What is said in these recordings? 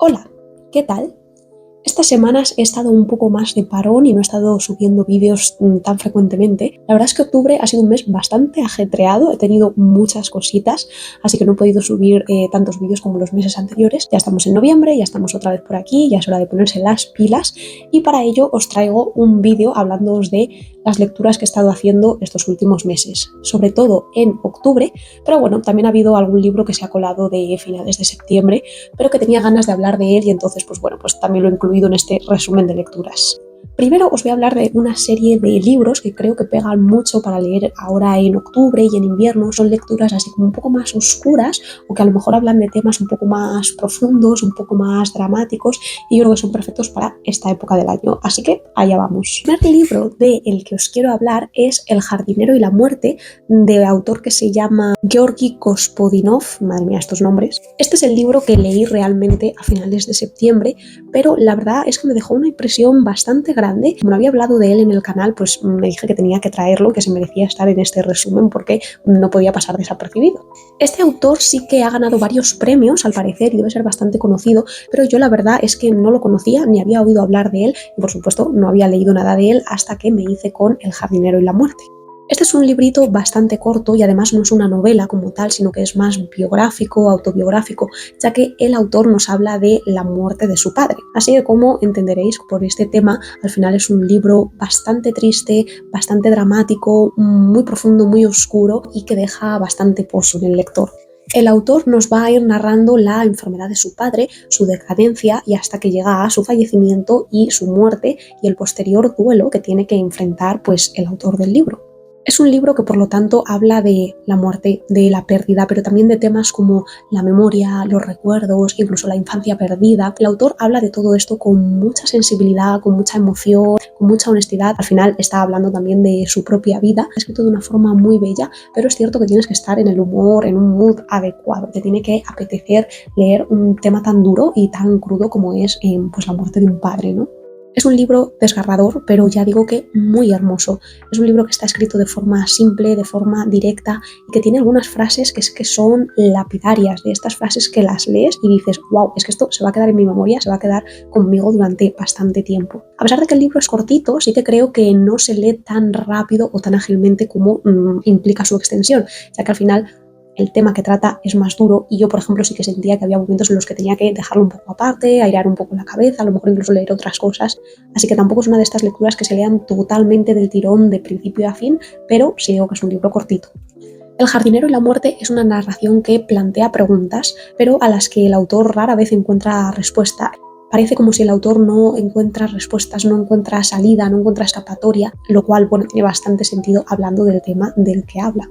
Hola, ¿qué tal? Estas semanas he estado un poco más de parón y no he estado subiendo vídeos tan frecuentemente. La verdad es que octubre ha sido un mes bastante ajetreado, he tenido muchas cositas, así que no he podido subir tantos vídeos como los meses anteriores. Ya estamos en noviembre, ya estamos otra vez por aquí, ya es hora de ponerse las pilas y para ello os traigo un vídeo hablándoos de las lecturas que he estado haciendo estos últimos meses, sobre todo en octubre, pero bueno, también ha habido algún libro que se ha colado de finales de septiembre, pero que tenía ganas de hablar de él y entonces pues bueno, pues también lo he incluido en este resumen de lecturas. Primero os voy a hablar de una serie de libros que creo que pegan mucho para leer ahora en octubre y en invierno. Son lecturas así como un poco más oscuras o que a lo mejor hablan de temas un poco más profundos, un poco más dramáticos y yo creo que son perfectos para esta época del año. Así que allá vamos. El primer libro del que os quiero hablar es El jardinero y la muerte, de autor que se llama Georgi Gospodinov. Madre mía, estos nombres. Este es el libro que leí realmente a finales de septiembre, pero la verdad es que me dejó una impresión bastante grande. Como no había hablado de él en el canal, pues me dije que tenía que traerlo, que se merecía estar en este resumen porque no podía pasar desapercibido. Este autor sí que ha ganado varios premios, al parecer, y debe ser bastante conocido, pero yo la verdad es que no lo conocía, ni había oído hablar de él, y por supuesto no había leído nada de él hasta que me hice con El jardinero y la muerte. Este es un librito bastante corto y además no es una novela como tal, sino que es más biográfico, autobiográfico, ya que el autor nos habla de la muerte de su padre. Así que como entenderéis por este tema, al final es un libro bastante triste, bastante dramático, muy profundo, muy oscuro y que deja bastante pozo en el lector. El autor nos va a ir narrando la enfermedad de su padre, su decadencia y hasta que llega a su fallecimiento y su muerte y el posterior duelo que tiene que enfrentar pues el autor del libro. Es un libro que por lo tanto habla de la muerte, de la pérdida, pero también de temas como la memoria, los recuerdos, incluso la infancia perdida. El autor habla de todo esto con mucha sensibilidad, con mucha emoción, con mucha honestidad. Al final está hablando también de su propia vida, escrito de una forma muy bella, pero es cierto que tienes que estar en el humor, en un mood adecuado. Te tiene que apetecer leer un tema tan duro y tan crudo como es pues la muerte de un padre, ¿no? Es un libro desgarrador, pero ya digo que muy hermoso. Es un libro que está escrito de forma simple, de forma directa y que tiene algunas frases que son lapidarias, de estas frases que las lees y dices, wow, es que esto se va a quedar en mi memoria, se va a quedar conmigo durante bastante tiempo. A pesar de que el libro es cortito, sí que creo que no se lee tan rápido o tan ágilmente como implica su extensión, ya que al final el tema que trata es más duro y yo, por ejemplo, sí que sentía que había momentos en los que tenía que dejarlo un poco aparte, airear un poco la cabeza, a lo mejor incluso leer otras cosas, así que tampoco es una de estas lecturas que se lean totalmente del tirón de principio a fin, pero sí digo que es un libro cortito. El jardinero y la muerte es una narración que plantea preguntas, pero a las que el autor rara vez encuentra respuesta. Parece como si el autor no encuentra respuestas, no encuentra salida, no encuentra escapatoria, lo cual, bueno, tiene bastante sentido hablando del tema del que habla.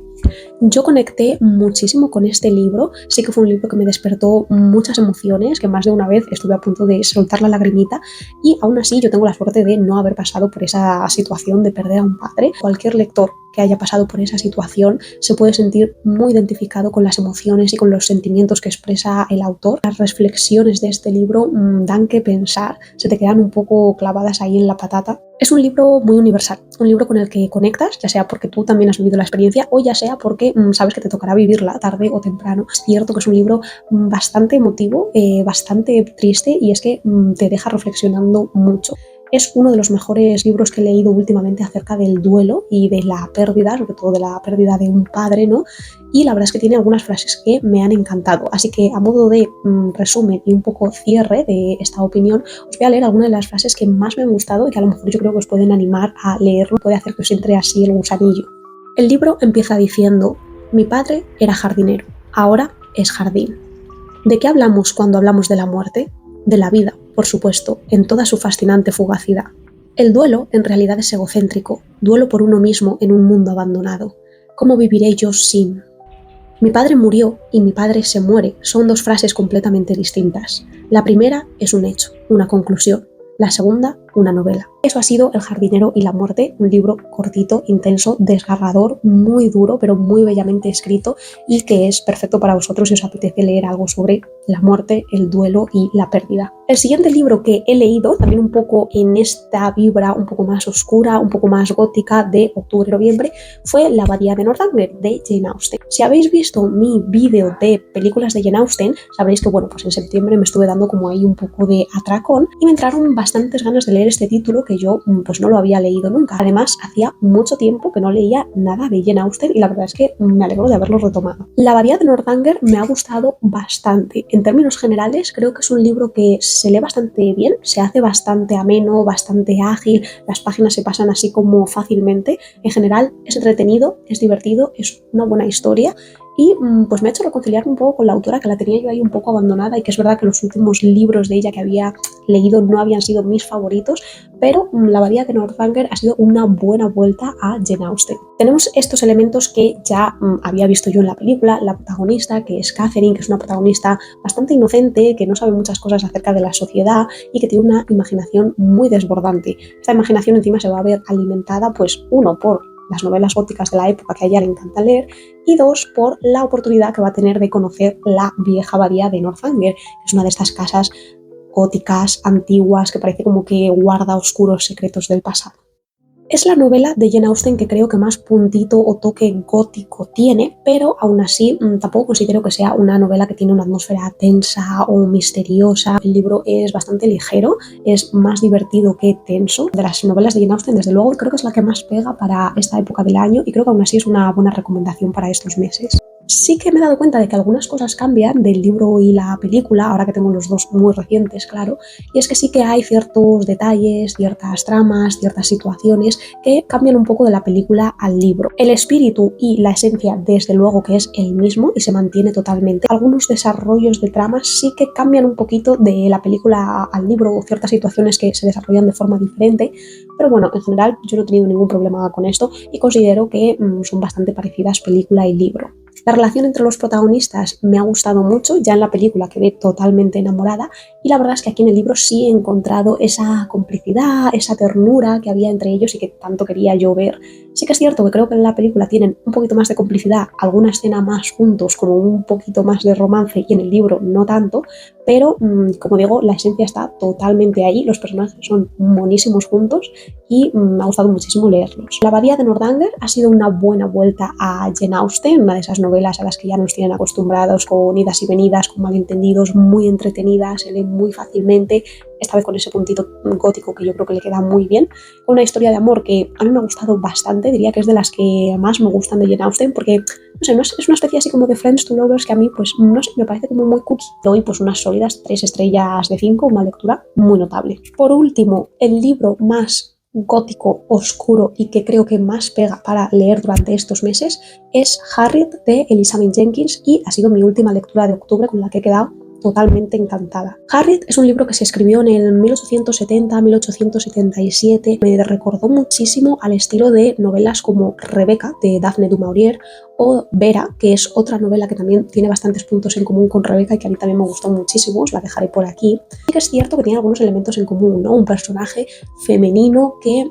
Yo conecté muchísimo con este libro, sí que fue un libro que me despertó muchas emociones, que más de una vez estuve a punto de soltar la lagrimita y aún así yo tengo la suerte de no haber pasado por esa situación de perder a un padre. Cualquier lector que haya pasado por esa situación se puede sentir muy identificado con las emociones y con los sentimientos que expresa el autor. Las reflexiones de este libro dan que pensar, se te quedan un poco clavadas ahí en la patata. Es un libro muy universal, un libro con el que conectas, ya sea porque tú también has vivido la experiencia o ya sea porque sabes que te tocará vivirla tarde o temprano. Es cierto que es un libro bastante emotivo, bastante triste y es que te deja reflexionando mucho. Es uno de los mejores libros que he leído últimamente acerca del duelo y de la pérdida, sobre todo de la pérdida de un padre, ¿no? Y la verdad es que tiene algunas frases que me han encantado. Así que a modo de resumen y un poco cierre de esta opinión, os voy a leer algunas de las frases que más me han gustado y que a lo mejor yo creo que os pueden animar a leerlo, puede hacer que os entre así el gusanillo. El libro empieza diciendo: mi padre era jardinero, ahora es jardín. ¿De qué hablamos cuando hablamos de la muerte? De la vida, por supuesto, en toda su fascinante fugacidad. El duelo en realidad es egocéntrico, duelo por uno mismo en un mundo abandonado. ¿Cómo viviré yo sin? Mi padre murió y mi padre se muere son dos frases completamente distintas. La primera es un hecho, una conclusión. La segunda una novela. Eso ha sido El jardinero y la muerte, un libro cortito, intenso, desgarrador, muy duro, pero muy bellamente escrito y que es perfecto para vosotros si os apetece leer algo sobre la muerte, el duelo y la pérdida. El siguiente libro que he leído, también un poco en esta vibra un poco más oscura, un poco más gótica de octubre-noviembre, fue La abadía de Northanger de Jane Austen. Si habéis visto mi vídeo de películas de Jane Austen, sabréis que bueno, pues en septiembre me estuve dando como ahí un poco de atracón y me entraron bastantes ganas de leer este título que yo pues no lo había leído nunca. Además, hacía mucho tiempo que no leía nada de Jane Austen y la verdad es que me alegro de haberlo retomado. La abadía de Northanger me ha gustado bastante. En términos generales, creo que es un libro que se lee bastante bien, se hace bastante ameno, bastante ágil, las páginas se pasan así como fácilmente. En general es entretenido, es divertido, es una buena historia y pues me ha hecho reconciliarme un poco con la autora, que la tenía yo ahí un poco abandonada, y que es verdad que los últimos libros de ella que había leído no habían sido mis favoritos, pero La abadía de Northanger ha sido una buena vuelta a Jane Austen. Tenemos estos elementos que ya había visto yo en la película, la protagonista, que es Catherine, que es una protagonista bastante inocente, que no sabe muchas cosas acerca de la sociedad y que tiene una imaginación muy desbordante. Esta imaginación encima se va a ver alimentada, pues uno, por las novelas góticas de la época que a ella le encanta leer, y dos, por la oportunidad que va a tener de conocer la vieja abadía de Northanger, que es una de estas casas góticas, antiguas, que parece como que guarda oscuros secretos del pasado. Es la novela de Jane Austen que creo que más puntito o toque gótico tiene, pero aún así tampoco considero que sea una novela que tiene una atmósfera tensa o misteriosa. El libro es bastante ligero, es más divertido que tenso. De las novelas de Jane Austen, desde luego, creo que es la que más pega para esta época del año y creo que aún así es una buena recomendación para estos meses. Sí que me he dado cuenta de que algunas cosas cambian del libro y la película, ahora que tengo los dos muy recientes, claro, y es que sí que hay ciertos detalles, ciertas tramas, ciertas situaciones que cambian un poco de la película al libro. El espíritu y la esencia, desde luego que es el mismo y se mantiene totalmente. Algunos desarrollos de tramas sí que cambian un poquito de la película al libro, o ciertas situaciones que se desarrollan de forma diferente, pero bueno, en general yo no he tenido ningún problema con esto y considero que son bastante parecidas película y libro. La relación entre los protagonistas me ha gustado mucho, ya en la película quedé totalmente enamorada y la verdad es que aquí en el libro sí he encontrado esa complicidad, esa ternura que había entre ellos y que tanto quería yo ver. Sí que es cierto que creo que en la película tienen un poquito más de complicidad, alguna escena más juntos, como un poquito más de romance, y en el libro no tanto, pero como digo, la esencia está totalmente ahí, los personajes son monísimos juntos y me ha gustado muchísimo leerlos. La abadía de Northanger ha sido una buena vuelta a Jane Austen, una de esas novelas a las que ya nos tienen acostumbrados, con idas y venidas, con malentendidos, muy entretenidas, se leen muy fácilmente, esta vez con ese puntito gótico que yo creo que le queda muy bien, con una historia de amor que a mí me ha gustado bastante, diría que es de las que más me gustan de Jane Austen, porque no sé, es una especie así como de Friends to Lovers que a mí pues no sé, me parece como muy cookie. Doy pues unas sólidas 3 estrellas de 5, una lectura muy notable. Por último, el libro más gótico, oscuro y que creo que más pega para leer durante estos meses es Harriet de Elizabeth Jenkins, y ha sido mi última lectura de octubre con la que he quedado totalmente encantada. Harriet es un libro que se escribió en el 1870-1877. Me recordó muchísimo al estilo de novelas como Rebecca de Daphne du Maurier o Vera, que es otra novela que también tiene bastantes puntos en común con Rebecca y que a mí también me gustó muchísimo, os la dejaré por aquí. Sí que es cierto que tiene algunos elementos en común, ¿no? Un personaje femenino que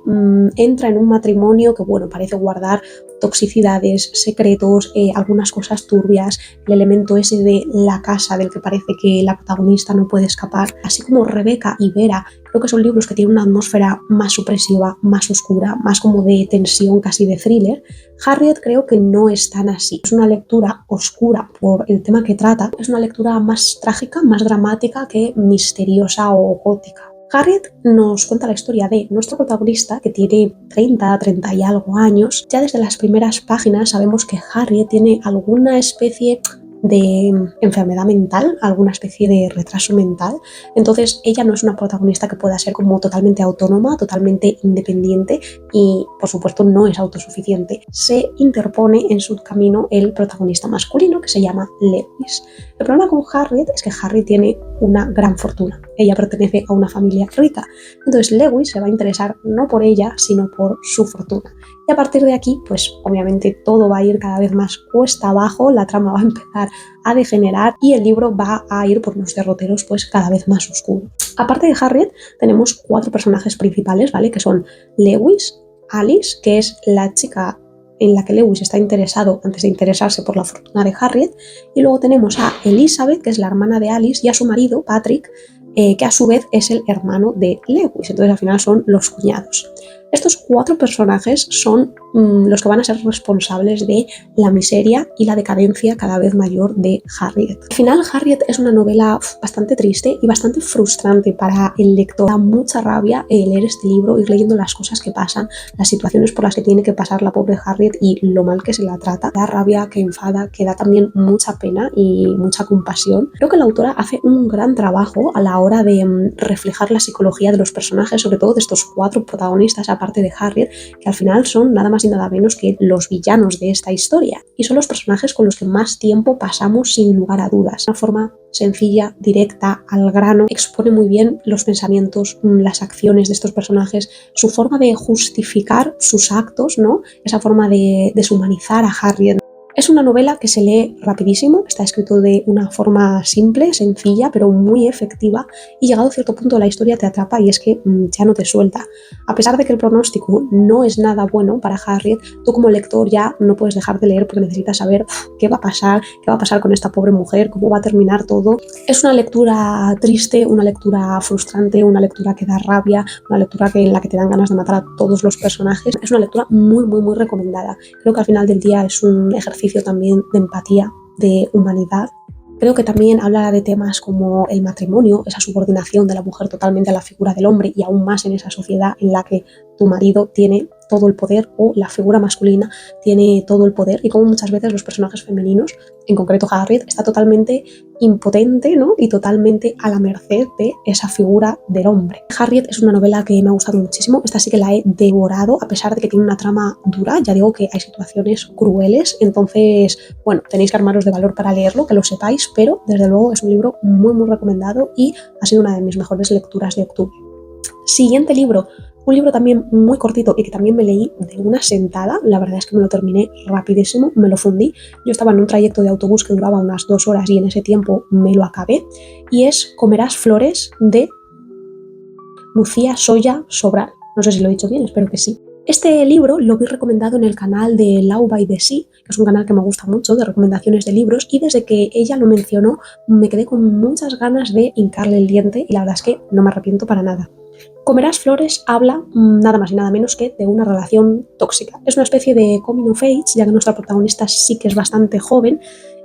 entra en un matrimonio que, bueno, parece guardar toxicidades, secretos, algunas cosas turbias, el elemento ese de la casa del que parece que la protagonista no puede escapar. Así como Rebecca y Vera, creo que son libros que tienen una atmósfera más supresiva, más oscura, más como de tensión, casi de thriller. Harriet creo que no es tan así. Es una lectura oscura por el tema que trata, es una lectura más trágica, más dramática que misteriosa o gótica. Harriet nos cuenta la historia de nuestro protagonista, que tiene 30 y algo años. Ya desde las primeras páginas sabemos que Harriet tiene alguna especie de enfermedad mental, alguna especie de retraso mental. Entonces ella no es una protagonista que pueda ser como totalmente autónoma, totalmente independiente, y por supuesto no es autosuficiente. Se interpone en su camino el protagonista masculino, que se llama Lewis. El problema con Harriet es que Harriet tiene una gran fortuna. Ella pertenece a una familia rica. Entonces Lewis se va a interesar no por ella, sino por su fortuna. Y a partir de aquí, pues obviamente todo va a ir cada vez más cuesta abajo, la trama va a empezar a degenerar y el libro va a ir por unos derroteros pues cada vez más oscuros. Aparte de Harriet, tenemos 4 personajes principales, ¿vale? Que son Lewis, Alice, que es la chica en la que Lewis está interesado antes de interesarse por la fortuna de Harriet, y luego tenemos a Elizabeth, que es la hermana de Alice, y a su marido, Patrick, que a su vez es el hermano de Lewis, entonces al final son los cuñados. Estos 4 personajes son los que van a ser responsables de la miseria y la decadencia cada vez mayor de Harriet. Al final, Harriet es una novela bastante triste y bastante frustrante para el lector. Da mucha rabia leer este libro, ir leyendo las cosas que pasan, las situaciones por las que tiene que pasar la pobre Harriet y lo mal que se la trata. Da rabia, que enfada, que da también mucha pena y mucha compasión. Creo que la autora hace un gran trabajo a la hora de reflejar la psicología de los personajes, sobre todo de estos 4 protagonistas, aparte de Harriet, que al final son nada más y nada menos que los villanos de esta historia. Y son los personajes con los que más tiempo pasamos sin lugar a dudas. De una forma sencilla, directa, al grano, expone muy bien los pensamientos, las acciones de estos personajes, su forma de justificar sus actos, ¿no? Esa forma de deshumanizar a Harriet. Es una novela que se lee rapidísimo, está escrito de una forma simple, sencilla, pero muy efectiva, y llegado a cierto punto la historia te atrapa y es que ya no te suelta. A pesar de que el pronóstico no es nada bueno para Harriet, tú como lector ya no puedes dejar de leer porque necesitas saber qué va a pasar con esta pobre mujer, cómo va a terminar todo. Es una lectura triste, una lectura frustrante, una lectura que da rabia, una lectura en la que te dan ganas de matar a todos los personajes. Es una lectura muy, muy, muy recomendada. Creo que al final del día es un ejercicio también de empatía, de humanidad. Creo que también habla de temas como el matrimonio, esa subordinación de la mujer totalmente a la figura del hombre y aún más en esa sociedad en la que tu marido tiene todo el poder o la figura masculina tiene todo el poder y como muchas veces los personajes femeninos, en concreto Harriet, está totalmente impotente, ¿no? Y totalmente a la merced de esa figura del hombre. Harriet es una novela que me ha gustado muchísimo, esta sí que la he devorado a pesar de que tiene una trama dura, ya digo que hay situaciones crueles, entonces, bueno, tenéis que armaros de valor para leerlo, que lo sepáis, pero desde luego es un libro muy muy recomendado y ha sido una de mis mejores lecturas de octubre. Siguiente libro. Un libro también muy cortito y que también me leí de una sentada, la verdad es que me lo terminé rapidísimo, me lo fundí. Yo estaba en un trayecto de autobús que duraba unas 2 horas y en ese tiempo me lo acabé, y es Comerás flores de Lucía Soya Sobral. No sé si lo he dicho bien, espero que sí. Este libro lo vi recomendado en el canal de Lau by the Sea, que es un canal que me gusta mucho de recomendaciones de libros, y desde que ella lo mencionó me quedé con muchas ganas de hincarle el diente y la verdad es que no me arrepiento para nada. Comerás flores habla nada más y nada menos que de una relación tóxica. Es una especie de coming of age, ya que nuestra protagonista sí que es bastante joven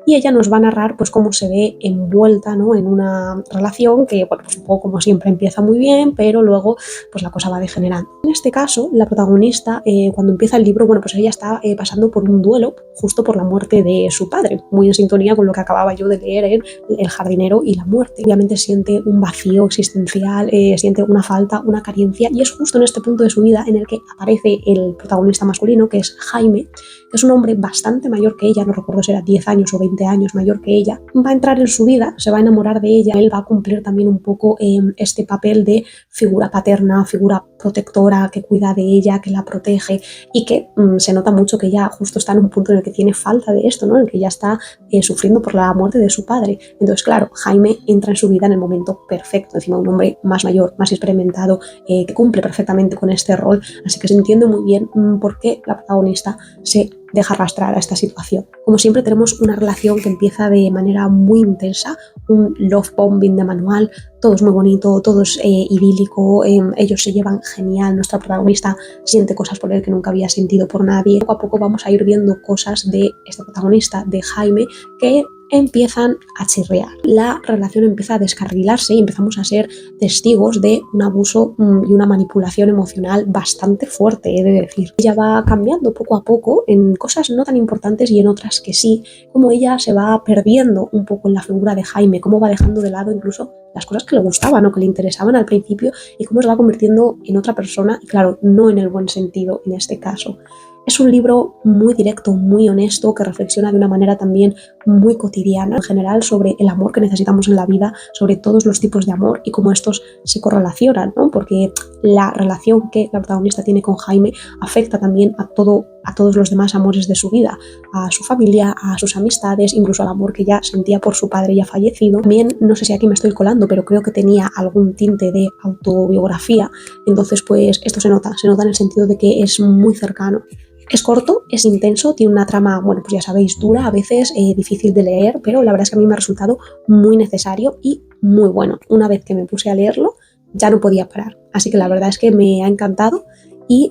y ella nos va a narrar pues cómo se ve envuelta, ¿no? En una relación que, bueno, pues un poco como siempre empieza muy bien, pero luego pues la cosa va degenerando. En este caso, la protagonista, cuando empieza el libro, bueno, pues ella está pasando por un duelo justo por la muerte de su padre, muy en sintonía con lo que acababa yo de leer en El jardinero y la muerte. Obviamente siente un vacío existencial, siente una falta, una carencia, y es justo en este punto de su vida en el que aparece el protagonista masculino, que es Jaime, que es un hombre bastante mayor que ella, no recuerdo si era 10 años o 20 años mayor que ella. Va a entrar en su vida, se va a enamorar de ella, él va a cumplir también un poco este papel de figura paterna, figura protectora, que cuida de ella, que la protege, y que se nota mucho que ella justo está en un punto en el que tiene falta de esto, ¿no? En el que ya está sufriendo por la muerte de su padre. Entonces, claro, Jaime entra en su vida en el momento perfecto, encima un hombre más mayor, más experimentado, que cumple perfectamente con este rol, así que se entiende muy bien por qué la protagonista se deja arrastrar a esta situación. Como siempre tenemos una relación que empieza de manera muy intensa, un love bombing de manual, todo es muy bonito, todo es idílico, ellos se llevan genial, nuestra protagonista siente cosas por él que nunca había sentido por nadie. Poco a poco vamos a ir viendo cosas de este protagonista, de Jaime, que empiezan a chirrear. La relación empieza a descarrilarse y empezamos a ser testigos de un abuso y una manipulación emocional bastante fuerte, he de decir. Ella va cambiando poco a poco en cosas no tan importantes y en otras que sí, como ella se va perdiendo un poco en la figura de Jaime, cómo va dejando de lado incluso las cosas que le gustaban o que le interesaban al principio y cómo se va convirtiendo en otra persona, y claro, no en el buen sentido en este caso. Es un libro muy directo, muy honesto, que reflexiona de una manera también muy cotidiana en general sobre el amor que necesitamos en la vida, sobre todos los tipos de amor y cómo estos se correlacionan, ¿no? Porque la relación que la protagonista tiene con Jaime afecta también a todos los demás amores de su vida, a su familia, a sus amistades, incluso al amor que ella sentía por su padre ya fallecido. También, no sé si aquí me estoy colando, pero creo que tenía algún tinte de autobiografía, entonces pues esto se nota en el sentido de que es muy cercano. Es corto, es intenso, tiene una trama, bueno, pues ya sabéis, dura, a veces difícil de leer, pero la verdad es que a mí me ha resultado muy necesario y muy bueno. Una vez que me puse a leerlo, ya no podía parar. Así que la verdad es que me ha encantado y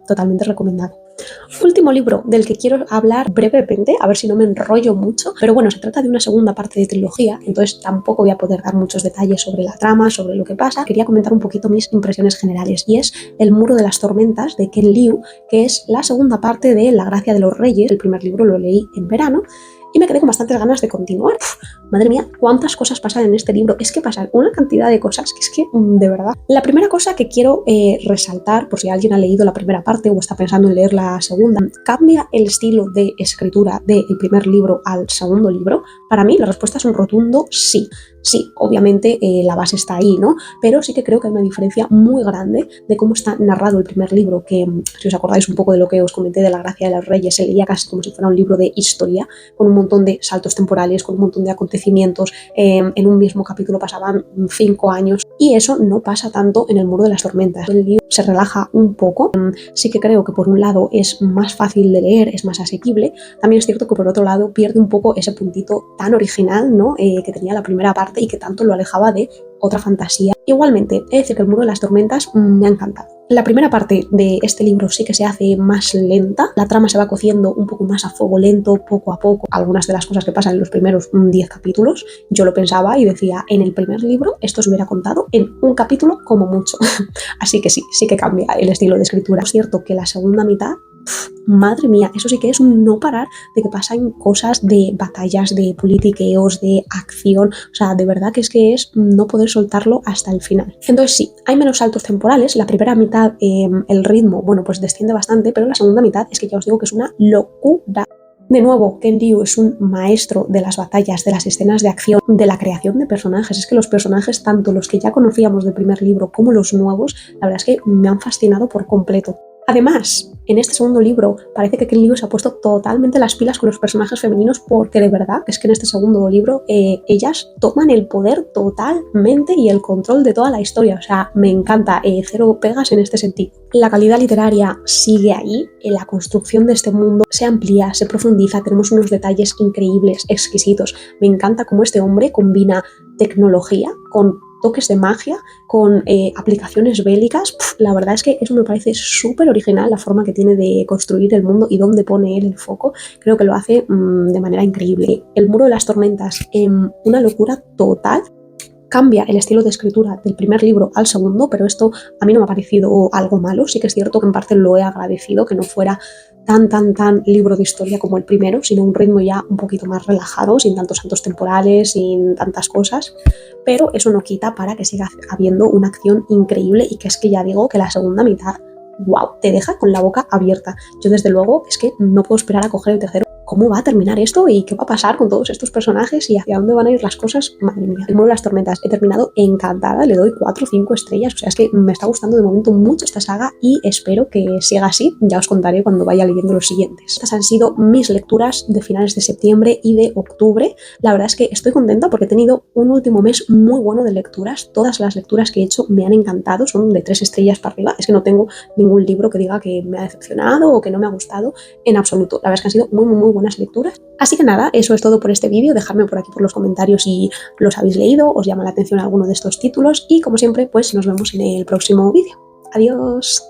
totalmente recomendado. Último libro del que quiero hablar brevemente, a ver si no me enrollo mucho, pero bueno, se trata de una segunda parte de trilogía, entonces tampoco voy a poder dar muchos detalles sobre la trama, sobre lo que pasa. Quería comentar un poquito mis impresiones generales y es El muro de las tormentas de Ken Liu, que es la segunda parte de La gracia de los reyes. El primer libro lo leí en verano y me quedé con bastantes ganas de continuar. Madre mía, cuántas cosas pasan en este libro. Es que pasan una cantidad de cosas que es que, de verdad. La primera cosa que quiero resaltar, por si alguien ha leído la primera parte o está pensando en leer la segunda, ¿cambia el estilo de escritura del primer libro al segundo libro? Para mí la respuesta es un rotundo sí. Sí, obviamente la base está ahí, ¿no? Pero sí que creo que hay una diferencia muy grande de cómo está narrado el primer libro, que si os acordáis un poco de lo que os comenté de La gracia de los reyes, se leía casi como si fuera un libro de historia, con un montón de saltos temporales, con un montón de acontecimientos, en un mismo capítulo pasaban 5 años, y eso no pasa tanto en El muro de las tormentas. El libro se relaja un poco, sí que creo que por un lado es más fácil de leer, es más asequible, también es cierto que por otro lado pierde un poco ese puntito tan original, ¿no? Que tenía la primera parte y que tanto lo alejaba de otra fantasía. Igualmente, he de decir que El muro de las tormentas me ha encantado. La primera parte de este libro sí que se hace más lenta, la trama se va cociendo un poco más a fuego lento, poco a poco. Algunas de las cosas que pasan en los primeros 10 capítulos, yo lo pensaba y decía, en el primer libro esto se hubiera contado en un capítulo como mucho. Así que sí que cambia el estilo de escritura. Es cierto que la segunda mitad, madre mía, eso sí que es un no parar de que pasan cosas, de batallas, de politiqueos, de acción, o sea, de verdad que es no poder soltarlo hasta el final. Entonces sí, hay menos saltos temporales, la primera mitad el ritmo, bueno, pues desciende bastante, pero la segunda mitad es que ya os digo que es una locura. De nuevo, Ken Liu es un maestro de las batallas, de las escenas de acción, de la creación de personajes. Es que los personajes, tanto los que ya conocíamos del primer libro como los nuevos, la verdad es que me han fascinado por completo. Además, en este segundo libro parece que Ken Liu se ha puesto totalmente las pilas con los personajes femeninos, porque de verdad es que en este segundo libro ellas toman el poder totalmente y el control de toda la historia. O sea, me encanta, cero pegas en este sentido. La calidad literaria sigue ahí, la construcción de este mundo se amplía, se profundiza, tenemos unos detalles increíbles, exquisitos. Me encanta cómo este hombre combina tecnología con toques de magia, con aplicaciones bélicas. La verdad es que eso me parece súper original, la forma que tiene de construir el mundo y dónde pone él el foco. Creo que lo hace de manera increíble. El muro de las tormentas, una locura total. Cambia el estilo de escritura del primer libro al segundo, pero esto a mí no me ha parecido algo malo. Sí que es cierto que en parte lo he agradecido, que no fuera tan libro de historia como el primero, sino un ritmo ya un poquito más relajado, sin tantos saltos temporales, sin tantas cosas, pero eso no quita para que siga habiendo una acción increíble, y que es que ya digo que la segunda mitad, wow, te deja con la boca abierta. Yo desde luego es que no puedo esperar a coger el tercero. ¿Cómo va a terminar esto y qué va a pasar con todos estos personajes y hacia dónde van a ir las cosas? Madre mía. El muro de las tormentas, he terminado encantada, le doy 4 o 5 estrellas, o sea, es que me está gustando de momento mucho esta saga y espero que siga así. Ya os contaré cuando vaya leyendo los siguientes. Estas han sido mis lecturas de finales de septiembre y de octubre. La verdad es que estoy contenta porque he tenido un último mes muy bueno de lecturas. Todas las lecturas que he hecho me han encantado, son de 3 estrellas para arriba. Es que no tengo ningún libro que diga que me ha decepcionado o que no me ha gustado en absoluto. La verdad es que han sido muy buenas lecturas. Así que nada, eso es todo por este vídeo. Dejadme por aquí por los comentarios si los habéis leído, os llama la atención alguno de estos títulos, y como siempre, pues nos vemos en el próximo vídeo. Adiós.